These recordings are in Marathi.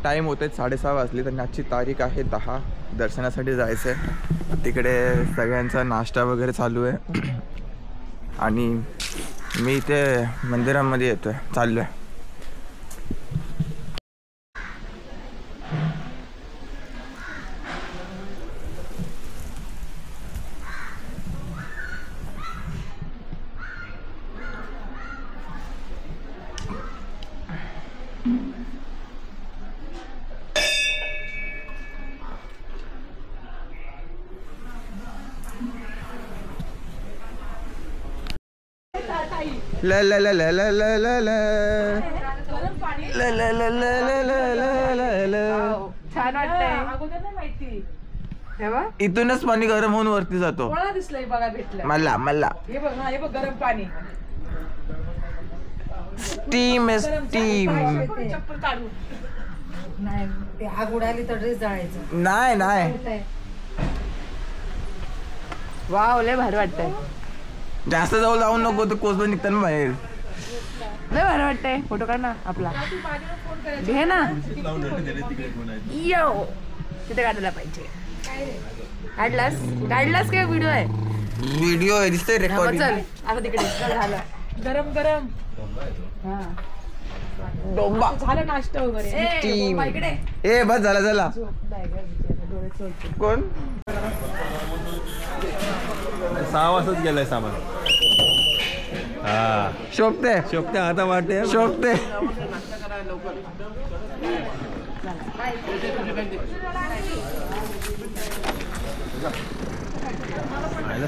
टाईम होते 6:30 वाजले. तर आजची तारीख आहे 10. दर्शनासाठी जायचं आहे. तिकडे सगळ्यांचा नाश्ता वगैरे चालू आहे आणि मी इथे मंदिरामध्ये येतो आहे, चाललो आहे. ला ला ला ला ला ला ला ला ला ला ला ला ला ला. छान वाटतंय. अगोदर नाही माहिती. हे बघ इथूनच पाणी गरम होऊन वरती जातो. कोणाला दिसलंय बघा भेटलं. मला हे बघ ना, हे बघ गरम पाणी. स्टीम चप्पल काढू. नाही ते आग उडाली तर ड्रेस जाळायचं. नाही वाव लय भारी वाटतंय. जास्त जवळ जाऊ नको, तर कोसभर निघताना बाहेर. लय भारी वाटतंय. फोटो काढ ना आपला. घे ना. यो तिथे काढायला पाहिजे. काढलास काय व्हिडिओ आहे? व्हिडिओ आहे, दिसतंय रेकॉर्डिंग. चल आता तिकडे झालं गरम गरम. हा डोंबा झालं नाश्ता वगैरे. ए बस झाला. कोण 6 वाजताच गेलाय सामान. हा शोभते आता वाटते शोभते.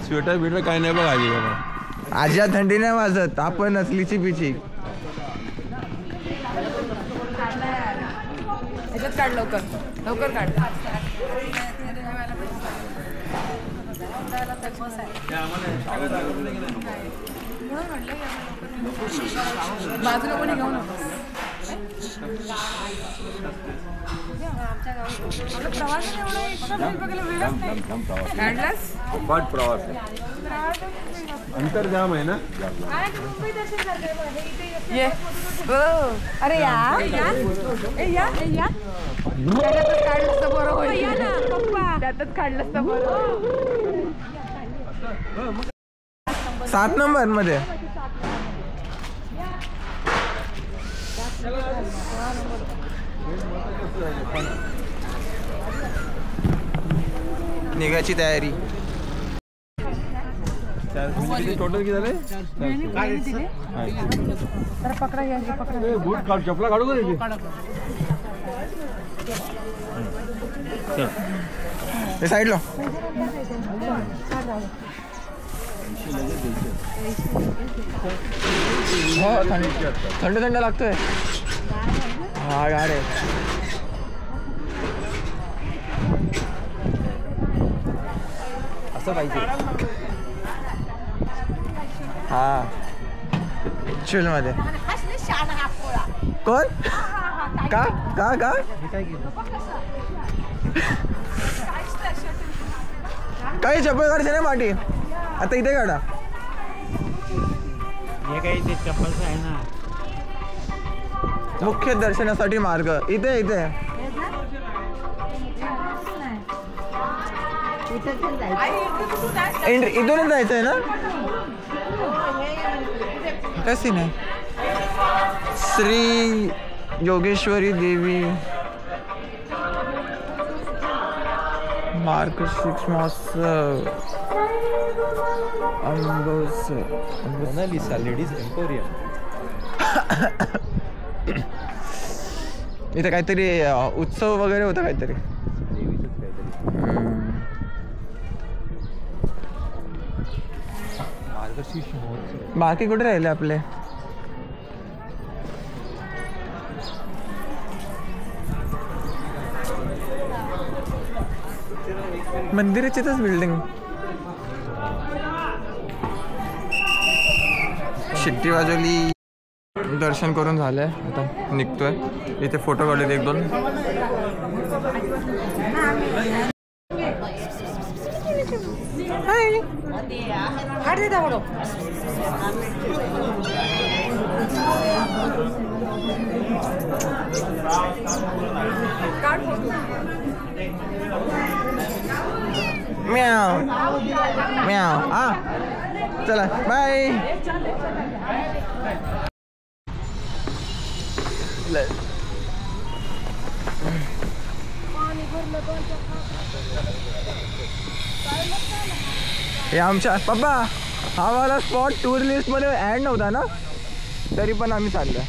स्वेटर बिटर काय नाही बघ आजी बाबा. आज्या थंडी नाही वाजत, आपण असलीची पिची. ह्याच्यात काढ लवकर काढ. बाजूला कोणी घेऊ नको. काढलास प्रवास अंतर जाम आहे ना. ये अरे या काढलंस तर बरं होईल. त्यातच काढलंस तर बरं. 7 नंबर मध्ये निघायची तयारी. टोटल किती झाले? पकडा बूट काढ, चपला काढू का साईडला. हो थंड लागतोय. हा गाड आहे. असं पाहिजे. हा चिल मध्ये कोण का काही चप्पल काढायचे ना माटी. आता इथे काढा. हे काही ते चप्पलचं आहे ना. मुख्य दर्शनासाठी मार्ग इथे इथूनच जायचंय ना. कशी नाही. श्री योगेश्वरी देवी मार्गशीर्ष महोत्सव मोनालिसा लेडीज एम्पोरियम. इथे काहीतरी उत्सव वगैरे होता काहीतरी. बाकी कुठे राहिले आपले. मंदिराचीच बिल्डिंग. शिट्टी वाजवली. दर्शन करून झालंय, आता निघतोय. इथे फोटो काढले 1-2. म्याव म्याव हा चला बाय. हे आमच्या पप्पा हा वाला स्पॉट टूर लिस्ट मध्ये ऍड नव्हता ना, तरी पण आम्ही चाललोय.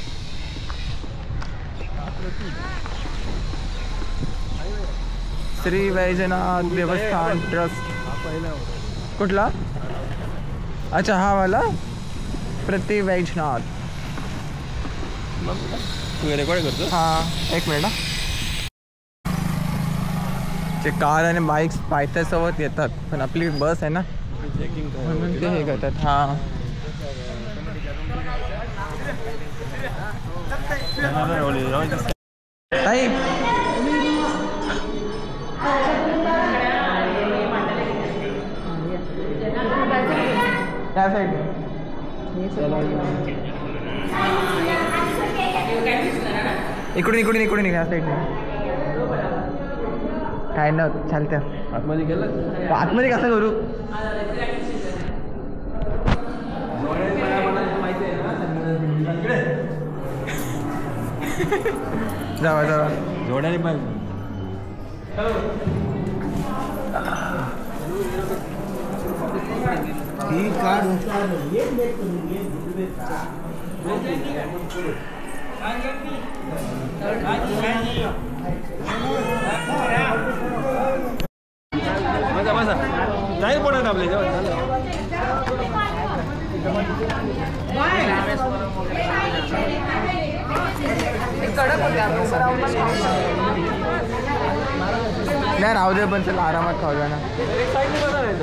श्री वैजनाथ देवस्थान ट्रस्ट. कुठला? अच्छा हा वाला प्रति वैजनाथ. तू रेकॉर्ड करतो? हां एक मिनिट. ते कार आणि बाईक्स पायथ्यासोबत येतात, पण आपली बस आहे ना म्हणून ते हे करतात. हां ताई त्या साईड इकडून इकडून इकडून या साईडने काय ना चालतं. आतमध्ये गेलं आतमध्ये कसं करू? जावा जावा जोड्याने पाहिजे. बसा बसा जाईल पोटात आपले. नाही राहू दे, पण चला आरामात खाऊया ना. एक साईडने बसा नाही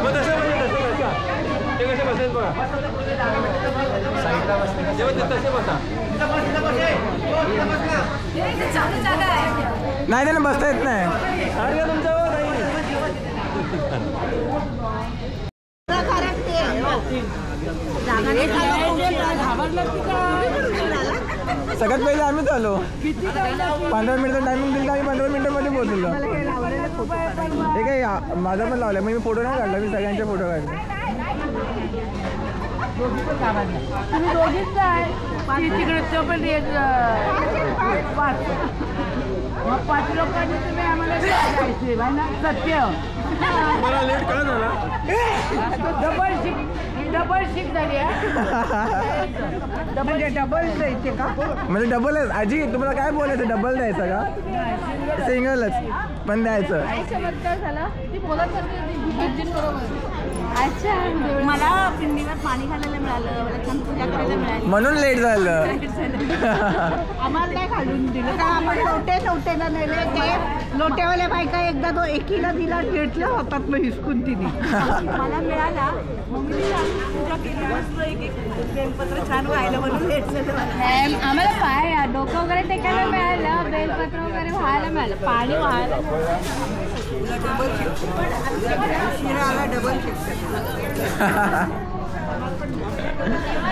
मग तसं ते कसे बसेल बघा. साईडला बसले तसे बसा. नाही त्यांना बसता येत नाही. अरे तुमच्यावर सगळ्यात पहिले आम्हीच आलो. 15 मिनिटं टायमिंग दिलं, आम्ही 15 मिनिटांमध्ये पोहोचलो. हे काय माझा पण लावलं, मी फोटो नाही काढला, मी सगळ्यांचे फोटो काढले. तुम्ही दोघीच आहे तिकडे तो पण मग 5 लोकांनी तुम्ही आम्हाला जायचे ना. सत्य मला लेट कळत झाला. डबल शिफ्ट झाली आहे. डबल द्यायचे का? म्हणजे डबलच. आजी तुम्हाला काय बोलायचं, डबल द्यायचं का? सिंगलच पण द्यायचं. अच्छा मला पिंडीवर पाणी घालायला मिळालं, मला छान पूजा करायला मिळाली म्हणून लेट झालं. आम्हाला नाही घालून दिलं का? आम्हाला लोट्याला नेले. ते लोट्यावाल्या बायका एकदा तो एकीला दिला, घेतलं होतात मग हिसकून तिने. मला मिळाला, पूजा केली, मस्त एक बेलपत्र छान व्हायला म्हणून लेट झालं. आम्हाला पाय डोकं वगैरे टेकायला मिळालं, बेलपत्र वगैरे व्हायला मिळालं, पाणी व्हायला.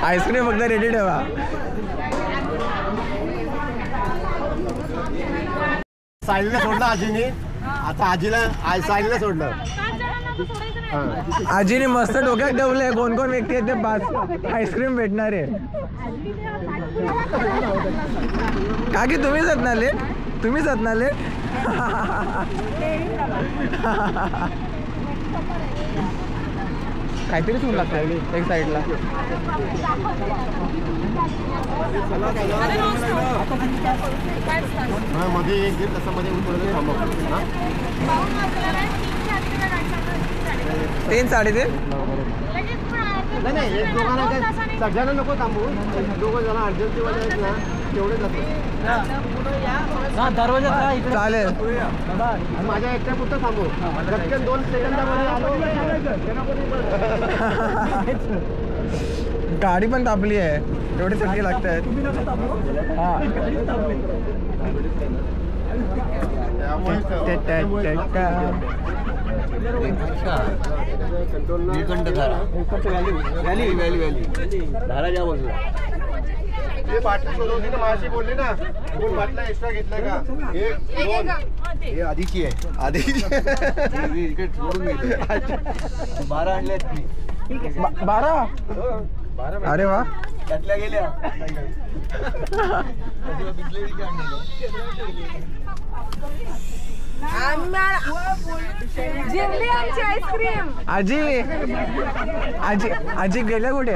आईस्क्रीम फक्त रेडी ठेवा. साईडला सोडलं आजीने. आता आजीला साईडला सोडलं. आजीने मस्त डोक्यात ठेवलंय कोण कोण व्यक्ती आहेत ते 5 आईस्क्रीम भेटणार आहे. का की तुम्हीच आहेत ना लेट, तुम्हीच आहेत ना लेट. काहीतरीच होऊन लागतं एक साईडला. मध्ये एक दीड तासामध्ये थांबव. 3 3:30. नाही एक दोघांना काय सगळ्यांना नको थांबू. 2 जण अर्जंटीवाले आहेत ना, तेवढे जातो. चालेल. माझ्या एकट्या पुरतं थांबू. 2 सेकंदामध्ये आलो. गाडी पण तापली आहे, एवढे चटके लागत आहेत. धारा ज्या बाजूला हे बाटली सोडवली ना माशी बोलली ना दोन बाटल्या एक्स्ट्रा घेतल्या का एक दोन हे आधीची आहे आधीची इकडे सोडून गेली 12 आणल्यात मी 12 अरे वा त्यातल्या गेल्या जेवली आमची आईस्क्रीम. आजी आजी आजी गेल्या कुठे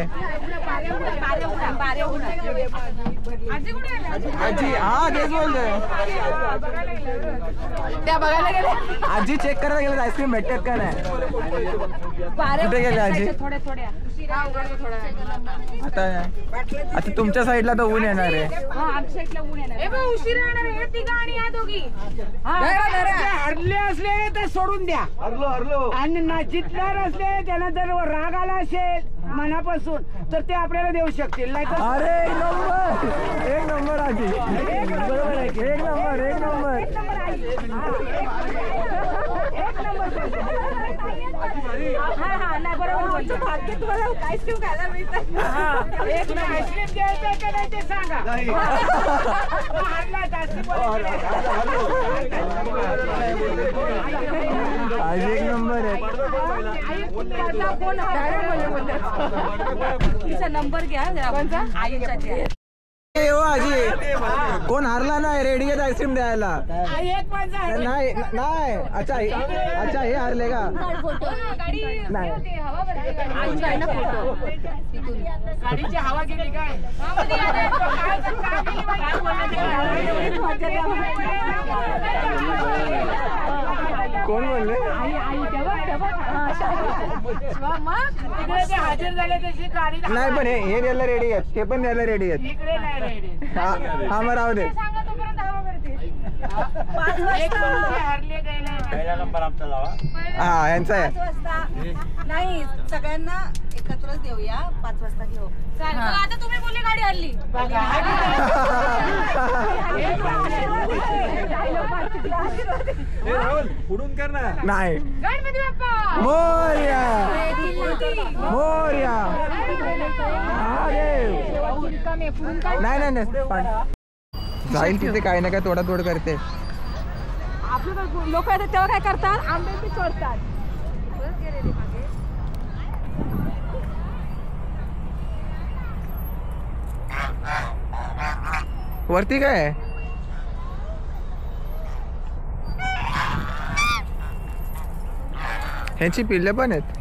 आजी हा तेच बोलतोय त्या बघायला गेले. आजी चेक करायला गेलं आईस्क्रीम भेटतात का नाही कुठे गेले आजी आता आता तुमच्या साईडला तर ऊन येणार आहे उशीर येणार आहे तिघा आणि या दोघी. हरले असले तर सोडून द्या हरलो आणि जितणार असले त्यांना जर राग आला असेल मनापासून तर ते आपल्याला देऊ शकतील नाही तर अरे एक नंबर आजी बरोबर आहे एक नंबर आईस्क्रीम खायला मिळतं. एक आईस्क्रीम द्यायचं का नाही ते सांगा हरला जास्त आजी एक नंबर आहे तिचा नंबर घ्या जरा आईचा द्या. ए हो आजी कोण हारला नाही रेडी आहे आईस्क्रीम द्यायला एक माणसा नाही नाही अच्छा हे हारले का नाही गाडीची हवा गेली काय कोण बोलले तिकडे ते हजर झाले तशी गाडी नाही पण हे द्यायला रेडी आहेत हे पण द्यायला रेडी आहेत इकडे नाही रेडी हा मग राहू दे हरले गेले हा यांचा आहे नाही सगळ्यांना एकत्रच देऊया 5 वाजता घेऊ. आता तुम्ही बोलली गाडी हल्ली पुढून कर ना नाही गणपती बाप्पा मोरया मोरया नाही नाही नाही पण जाईल तिथे काही ना काय तोडातोड करते आपले लोक येतात तेव्हा काय करतात आंबे चोरतात. वरती काय आहे? ह्यांची पिल्ले पण आहेत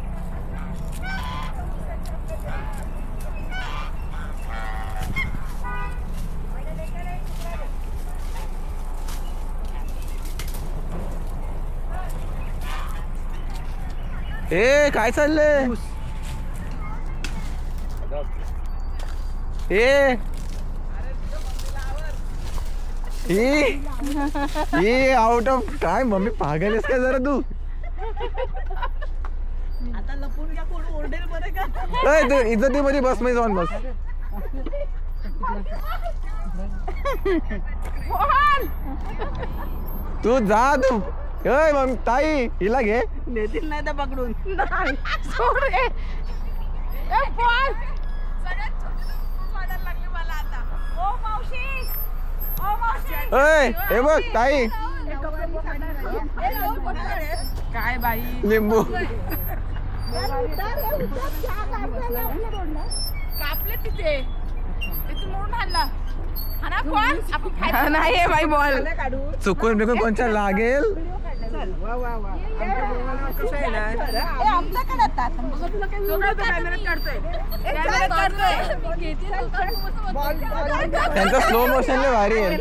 ए काय चाललंय ए आउट ऑफ काय मम्मी पागल आहेस का जरा तू आता लपून घ्या कोण ओरडेल बरं का. तू इज्जतीमध्ये बस मध्ये जाऊन बस तू जा तू मम्मी ताई हिला घे देतील नाही तर पकडून नाही सोड रे. बोल लागली मला आता. ओ मावशी हे बघ ताई काय बाई लिंबू कापले तिथे मोडून आणला नाही बाई बॉल चुकून बिकून कोणच्या लागेल आमच्याकडे त्यांचा स्लो मोशनले भारी आहे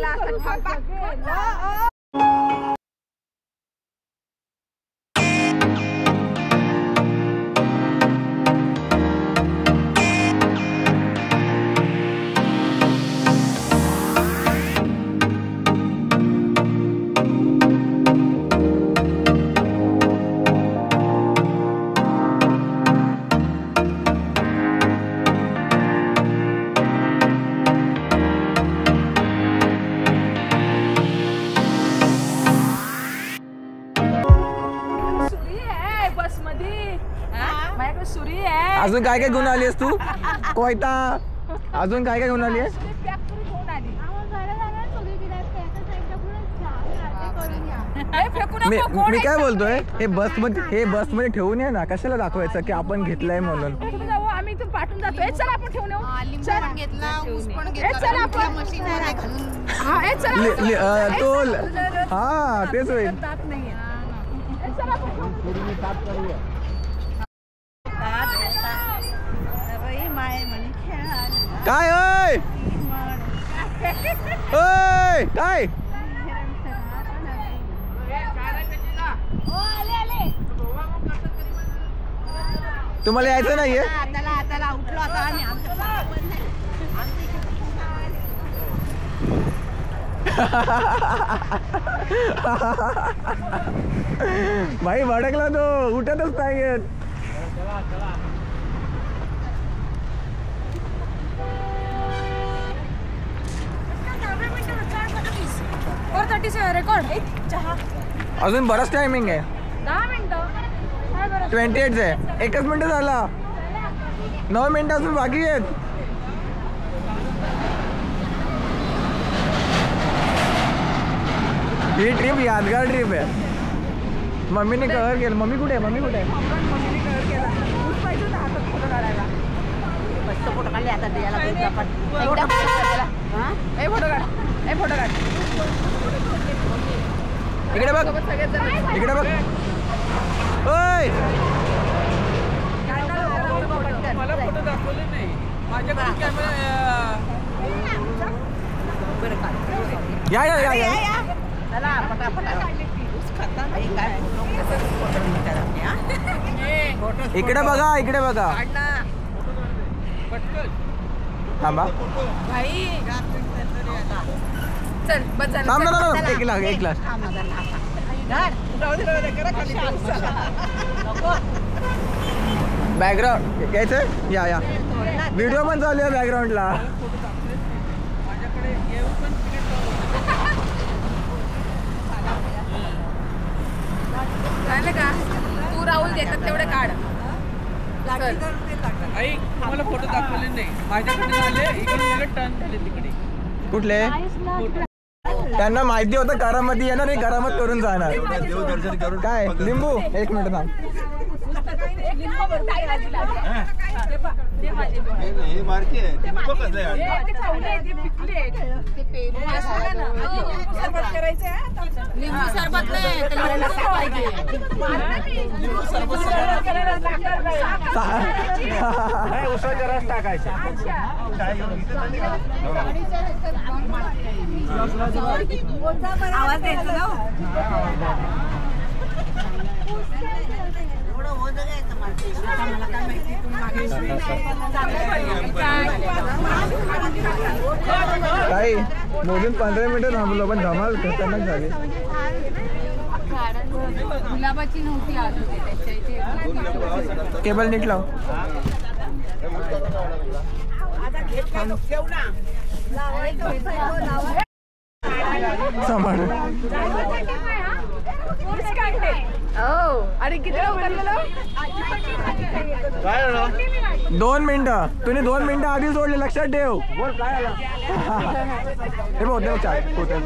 अजून काय काय घेऊन आली आहेस तू कोयता अजून काय काय घेऊन आली आहेस मी काय बोलतोय, हे बसमध्ये ठेवून ये ना, कशाला दाखवायचं की आपण घेतलंय म्हणून. आम्ही इथून पाठवून जातो. चल आपण ठेवून येऊ. घेतला ऊस पण चल आपण मशीन घालून तो हा तेच होईल. काय ओय ओय काय तुम्हाला यायचं नाहीये. त्याला उठलो आता आम्ही भाई भडकला तो, उठतच नाही येत. अजून बराच टायमिंग आहे. 10 मिनिटं. 28 आहे. 1च मिनिट झाला. 9 मिनिटं अजून बाकी आहेत. ही ट्रिप यादगार ट्रिप आहे. मम्मीने कव्हर केलं. मम्मी कुठे आहे? मस्त फोटो काढले आता फोटो काढ. इकडे बघ, इकडे बघ. ओय मला फोटो दाखवले नाही. माझ्याकडे कॅमेरा या या या या. इकडे बघा, इकडे बघा. थांबा. चल बस झालं. थांब ना. एक लाख. बॅकग्राऊंड घ्यायचं. या व्हिडिओ पण चालू आहे बॅकग्राऊंडला. झालं का? तू राहुल देतात तेवढे काढ. आई मला फोटो दाखवले नाही. माझ्याकडे आले इकडे टर्न झाले तिकडे. कुठले? त्यांना माहिती होतं करामती येणार, हे करामत करून जाणार. देवदर्शन करून काय लिंबू? 1 मिनिट थांब. हे मार्के आहे. लिंबू सरबत नाही. उसाचा रस टाकायचा. आवाज द्यायचा ना. काही मोजून 15 मिनिटं थांबलो, पण धमाल खतरनाक झाली. गुलाबाची नव्हती आज त्याच्या इथे. केबल नीट लाव. सांभाळ. आणि किती उतरलेलं? 2 मिनिटं. तुम्ही 2 मिनिटं आधी सोडले, लक्षात ठेव. हे बघ देव चाय फोटो.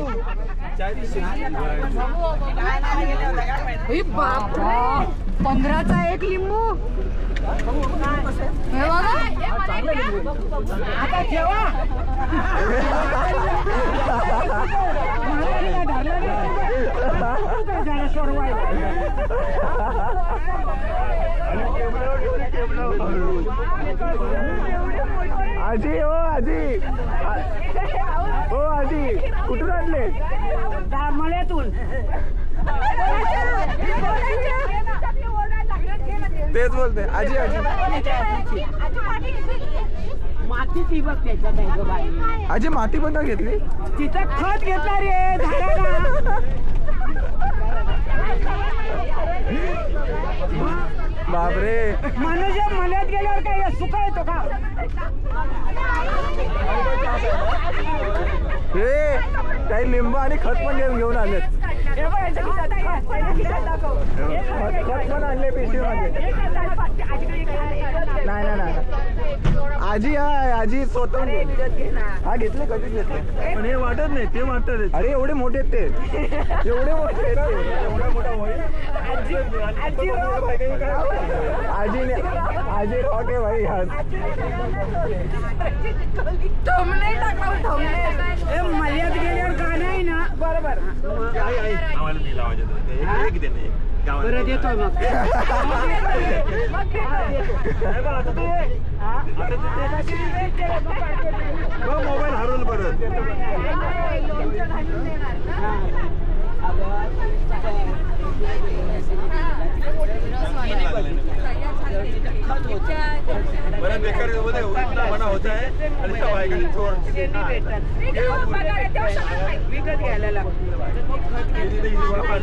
बापा 15चा 1 लिंबू. हे बघा आता ठेवा. आजी हो आजी, हो आजी, कुठून आणले? मळ्यातून. तेच बोलते आजी. आजी माती ती बघ त्याच्यात आहे ग बाई. आजी माती पण घेतली. तिथं खत घेतला रे झाडाला. बापरे. मनुष्य मळ्यात गेल्यावर काय सुका येतो का? हे काही लिंबू आणि खत पण घेऊन आले. खत पण आणले पिशवीमध्ये. नाही नाही नाही आजी आहे, आजी स्वतः हा घेतले, कधीच घेतले. पण हे वाटत नाही, ते वाटत. अरे एवढे मोठे आहेत ते, एवढे मोठे आहेत ते. एवढा मोठा होईल. आजी रॉक आहे भाई आज. मर्याद गेल्यावर गाणं आहे ना बरोबर. आम्हाला मी लावायचं एक दे नाही. बरं देतो मग. मोबाईल हरवलं परत. बरं बेकार मना होत आहे आणि त्या बायकांनी चोर विकत घ्यायला लागतो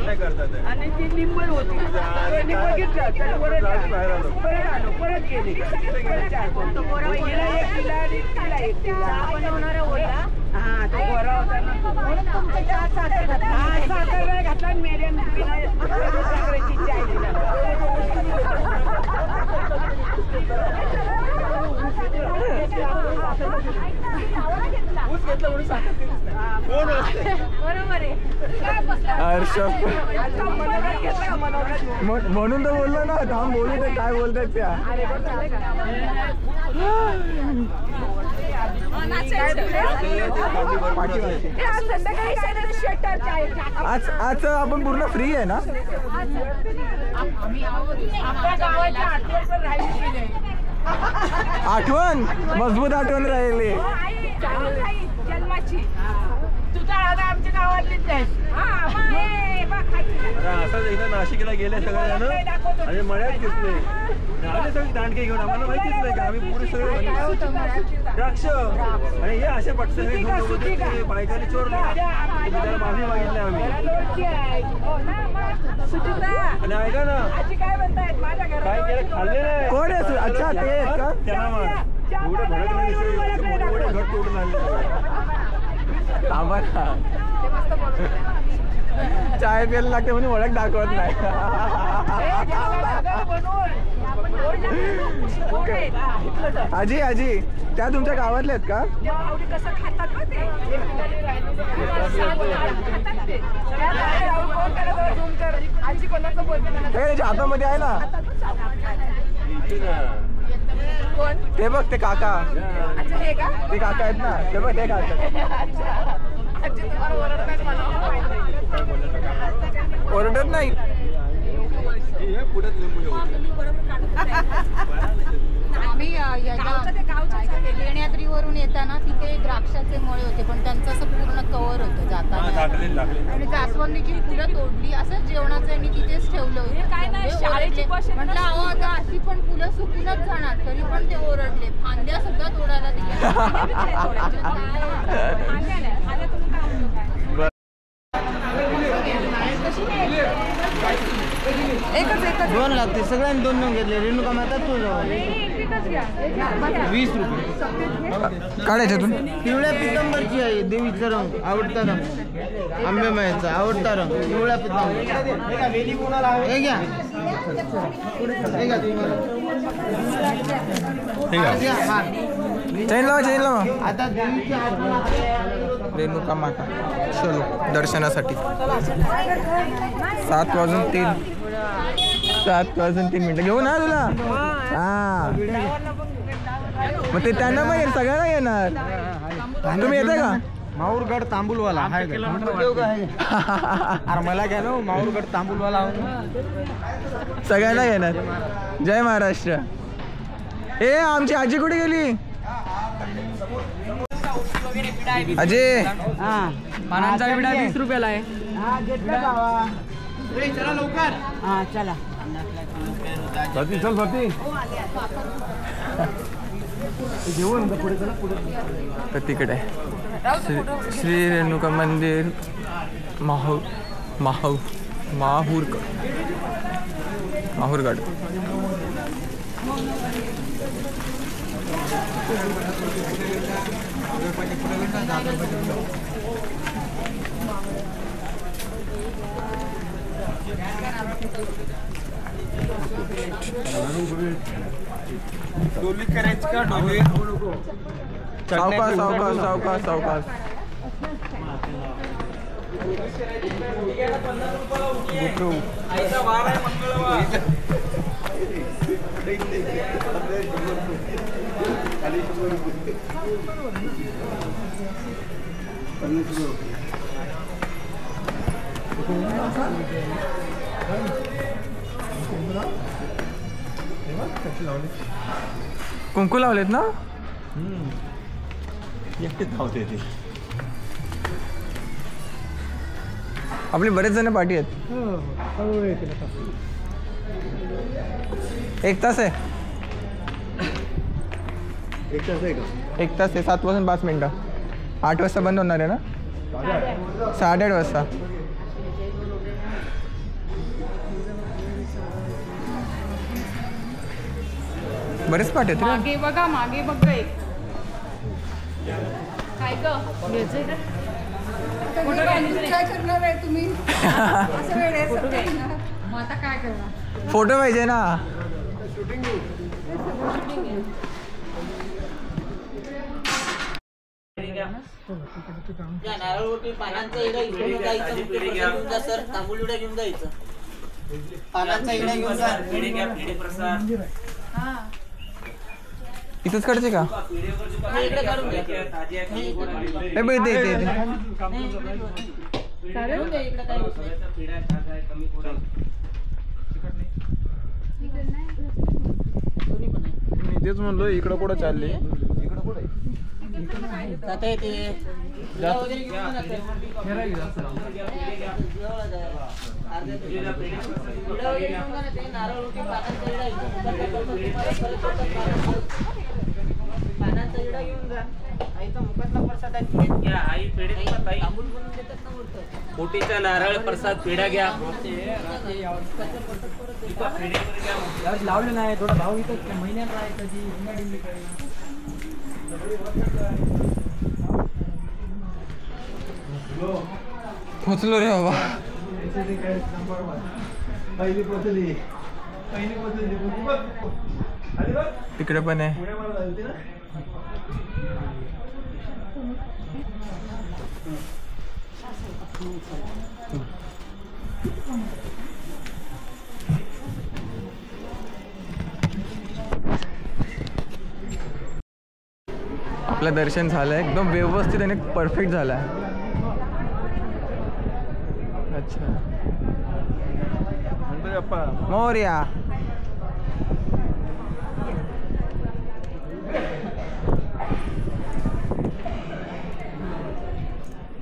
नाही करतात. आणि ती निंबळ होती. बघितलं त्याला परत गेली. हिला एक दिला आणि तिला एक दिला. हा तो गोरा होता ना. साखर नाही घातला आणि मेऱ्यान साखरेची चाय दिला. म्हणून तर बोललो ना, थांब बोलू ते काय बोलतात त्या. आज आपण पूर्ण फ्री आहे ना. आठवण मजबूत आठवण राहिली. जन्माची तुझा आमच्या गावातलीच आहे. असंच एकदा नाशिकला गेले सगळेजण आणि मळ्यात घेतले आले सगळे दांडके घेऊन. आम्हाला माहितीच नाही का, आम्ही पुरे सगळे द्राक्ष आणि हे असे पटकन घेऊन होते. ते बायकांनी चोरले, त्याला माफी मागितली आम्ही. आणि ऐका ना, काय केलं खाल्ले नाही. कोण आहे? अच्छा ते आहेत का? त्यांना मार एवढे भडक नाही दिसले, मोठे मोठे घट तोडून आणले. थांबा ना, चाय प्यायला लागते म्हणून ओळख दाखवत नाही. आजी आजी त्या तुमच्या गावातल्या आहेत का? त्याच्या हातामध्ये आहे ना ते बघ, ते काका, ते काका आहेत ना, ते बघ ते काका. ओरडत नाही. आम्ही लेण्याद्रीवरून येताना तिथे द्राक्षाचे मळे होते, पण त्यांचं असं पूर्ण कव्हर होतं जाताना. आणि जास्वंदीची फुलं तोडली, असं जेवणाचं आणि तिथेच ठेवलं होतं. म्हटलं अहो आता अशी पण फुलं सुकूनच जाणार, तरी पण ते ओरडले. फांद्या सुद्धा तोडायला दोन लागते, सगळ्यांनी दोन दोन घेतले. रेणुका माता तू 20 रुपये काढायच्यातून. पिवळ्या पितांबरची आहे, देवीचा रंग, आवडता रंग. आंबेमायचा आवडता रंग पिवळ्या पितांबर. हे घ्या, हे घ्या चैन लावा, चैन लावा. आता देवीची रेणुका माता चलो दर्शनासाठी. 7:03 घेऊन ना तुला. हा मग ते त्यांना पण सगळ्यांना येणार. तुम्ही येते का? माहूरगड तांबूलवाला आहे का? अरे मला घ्या ना, माहूरगड तांबूलवाला सगळ्यांना येणार. जय महाराष्ट्र. ए आमची आजी कुठे गेली? अजय पानांचा विडा 20 रुपयाला आहे. चला लवकर. हा चला. चल स्वाती जेवण पुढे चला. पुढे तर तिकडे श्री रेणुका मंदिर माहूरगड. सावकाश सावकाश सावकाश सावकाश. कुंकू लावलेत ना. एकटेच धावते ते. आपले बरेच जण पाठी आहेत. एक तास आहे. एक तास आहे का? एक तास आहे. 7 वाजून 5 मिनिटं. 8 वाजता बंद होणार आहे ना. 8:30 वाजता. बरेच पाठ आहेत रे. मागे बघा, मागे बघ. काय ग काय करणार आहे तुम्ही? असं वेळ आहे सध्या. मग आता काय करणार? फोटो पाहिजे ना. नारळवरती पानांचा इडा घेऊन जायचं. घेऊन जा सर. तांबूल इडा घेऊन जायचं. पानांचा इडा घेऊन जा. इथंच काढते का. इकडे काढून घ्या. ए बाई दे दे दे. चालेल का? इकडे काय होत नाही. तेच म्हणलो इकडं कुठं चालले. जाता येते. वगैरे घेऊन जा ना सर. पानांचा इडा घेऊन जा. आईचा मुखातला प्रसाद घ्या. आई पेढे तांबूल बनवून देतात ना वरतं. मोठीचा नारळ प्रसाद पेढा घ्या. लावले नाही थोडा भाव इथं महिन्यात राहायचं. पोचलो रे बाबा. तिकडे पण आहे. आपलं दर्शन झालं एकदम व्यवस्थित आणि परफेक्ट झालं आहे. अच्छा मोरया.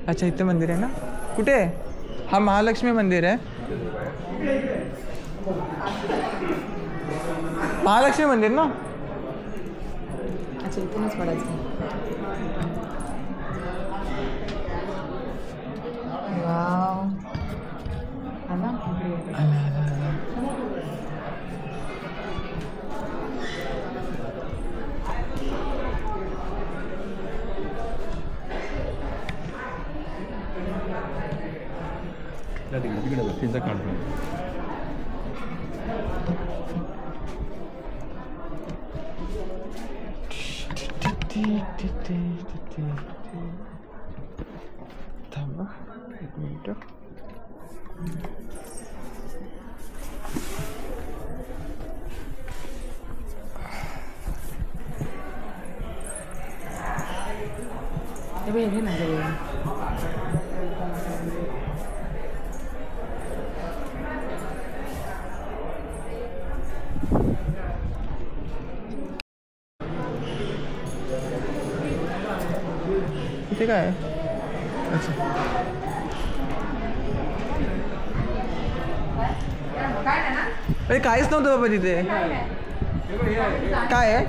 अच्छा इथे मंदिर आहे ना. कुठे. हा महालक्ष्मी मंदिर आहे. महालक्ष्मी मंदिर ना. अच्छा इथूनच पडायचं. वाव आला. तिकडे पिझ्झा काढतो. थांबा एक मिनिट. हे नाही इथे काय आहे. अच्छा अरे काहीच नव्हतं बाबा तिथे. काय आहे.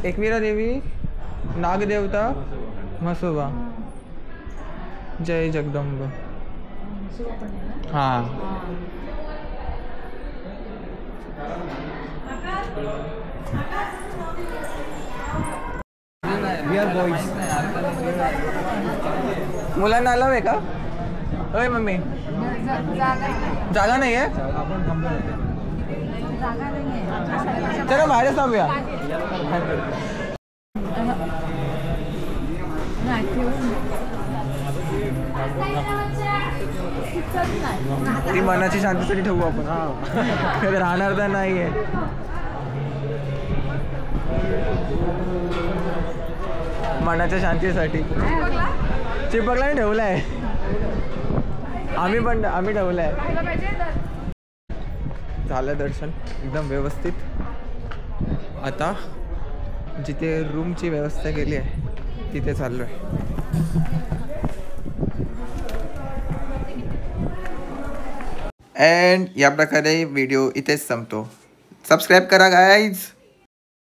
एकवीरा देवी नागदेवता म्हसोबा जय जगदंब. हां मुलांना अलाव आहे का. होय मम्मी जागा नाही आहे. चला बाहेरच थांबूया. ती मनाची शांतीसाठी ठेवू आपण. राहणार तर नाहीये. मनाच्या शांतीसाठी चिपकला आणि ठेवलाय. आम्ही ठेवलाय. झालं दर्शन एकदम व्यवस्थित. आता जिथे रूमची व्यवस्था केली आहे तिथे चाललो आहे. अँड या प्रकारे व्हिडिओ इथेच संपतो. सबस्क्राईब करा गाईज.